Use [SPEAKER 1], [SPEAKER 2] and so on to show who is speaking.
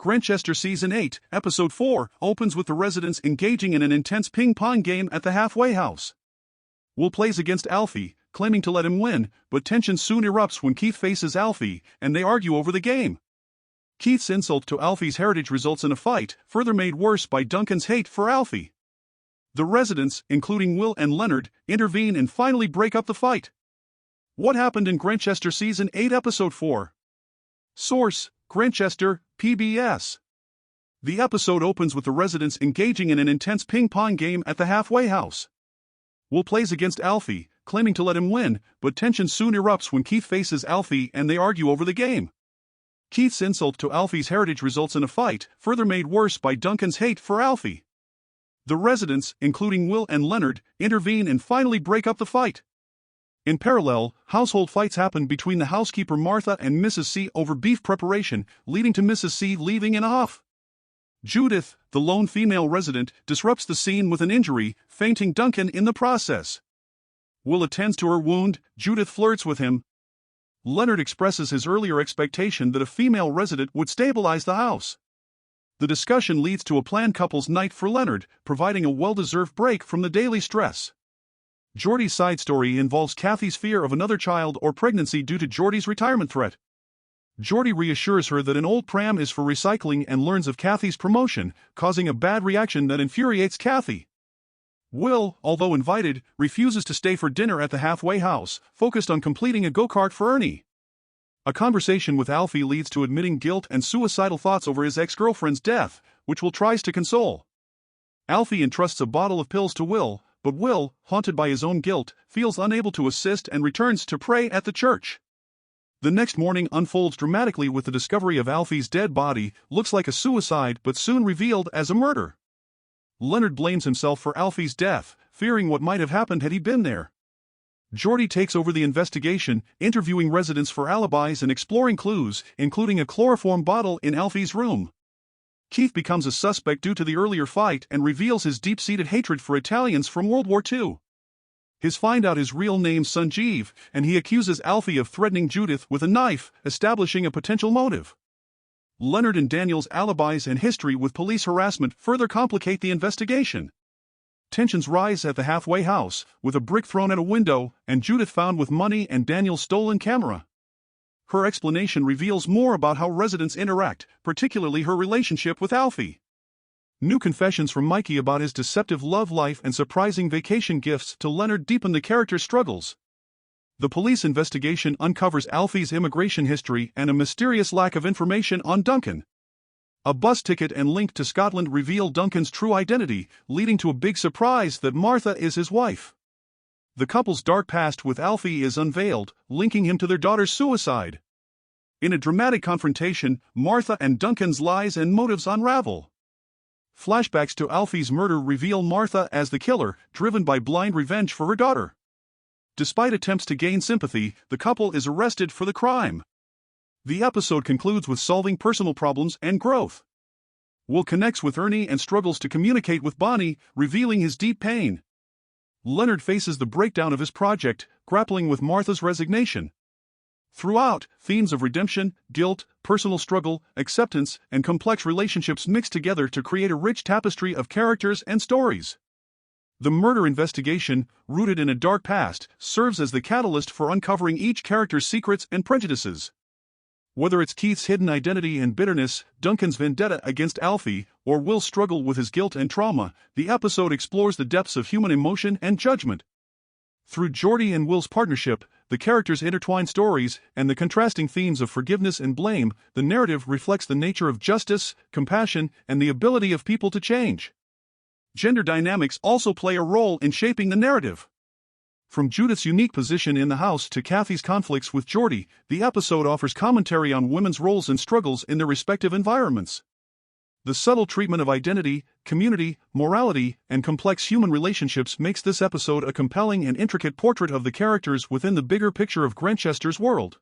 [SPEAKER 1] Grantchester Season 8, Episode 4, opens with the residents engaging in an intense ping-pong game at the halfway house. Will plays against Alfie, claiming to let him win, but tension soon erupts when Keith faces Alfie, and they argue over the game. Keith's insult to Alfie's heritage results in a fight, further made worse by Duncan's hate for Alfie. The residents, including Will and Leonard, intervene and finally break up the fight. What happened in Grantchester Season 8 Episode 4? Source: Grantchester, PBS. The episode opens with the residents engaging in an intense ping-pong game at the halfway house. Will plays against Alfie, claiming to let him win, but tension soon erupts when Keith faces Alfie and they argue over the game. Keith's insult to Alfie's heritage results in a fight, further made worse by Duncan's hate for Alfie. The residents, including Will and Leonard, intervene and finally break up the fight. In parallel, household fights happen between the housekeeper Martha and Mrs. C over beef preparation, leading to Mrs. C leaving in a huff. Judith, the lone female resident, disrupts the scene with an injury, fainting Duncan in the process. Will attends to her wound. Judith flirts with him. Leonard expresses his earlier expectation that a female resident would stabilize the house. The discussion leads to a planned couples' night for Leonard, providing a well-deserved break from the daily stress. Geordie's side story involves Kathy's fear of another child or pregnancy due to Geordie's retirement threat. Geordie reassures her that an old pram is for recycling and learns of Kathy's promotion, causing a bad reaction that infuriates Kathy. Will, although invited, refuses to stay for dinner at the halfway house, focused on completing a go-kart for Ernie. A conversation with Alfie leads to admitting guilt and suicidal thoughts over his ex-girlfriend's death, which Will tries to console. Alfie entrusts a bottle of pills to Will, but Will, haunted by his own guilt, feels unable to assist and returns to pray at the church. The next morning unfolds dramatically with the discovery of Alfie's dead body, looks like a suicide but soon revealed as a murder. Leonard blames himself for Alfie's death, fearing what might have happened had he been there. Geordie takes over the investigation, interviewing residents for alibis and exploring clues, including a chloroform bottle in Alfie's room. Keith becomes a suspect due to the earlier fight and reveals his deep-seated hatred for Italians from World War II. His find out his real name's Sanjeev, and he accuses Alfie of threatening Judith with a knife, establishing a potential motive. Leonard and Daniel's alibis and history with police harassment further complicate the investigation. Tensions rise at the halfway house, with a brick thrown at a window and Judith found with money and Daniel's stolen camera. Her explanation reveals more about how residents interact, particularly her relationship with Alfie. New confessions from Mikey about his deceptive love life and surprising vacation gifts to Leonard deepen the character's struggles. The police investigation uncovers Alfie's immigration history and a mysterious lack of information on Duncan. A bus ticket and link to Scotland reveal Duncan's true identity, leading to a big surprise that Martha is his wife. The couple's dark past with Alfie is unveiled, linking him to their daughter's suicide. In a dramatic confrontation, Martha and Duncan's lies and motives unravel. Flashbacks to Alfie's murder reveal Martha as the killer, driven by blind revenge for her daughter. Despite attempts to gain sympathy, the couple is arrested for the crime. The episode concludes with solving personal problems and growth. Will connects with Ernie and struggles to communicate with Bonnie, revealing his deep pain. Leonard faces the breakdown of his project, grappling with Martha's resignation. Throughout, themes of redemption, guilt, personal struggle, acceptance, and complex relationships mix together to create a rich tapestry of characters and stories. The murder investigation, rooted in a dark past, serves as the catalyst for uncovering each character's secrets and prejudices. Whether it's Keith's hidden identity and bitterness, Duncan's vendetta against Alfie, or Will's struggle with his guilt and trauma, the episode explores the depths of human emotion and judgment. Through Geordie and Will's partnership, the characters' intertwined stories, and the contrasting themes of forgiveness and blame, the narrative reflects the nature of justice, compassion, and the ability of people to change. Gender dynamics also play a role in shaping the narrative. From Judith's unique position in the house to Kathy's conflicts with Geordie, the episode offers commentary on women's roles and struggles in their respective environments. The subtle treatment of identity, community, morality, and complex human relationships makes this episode a compelling and intricate portrait of the characters within the bigger picture of Grantchester's world.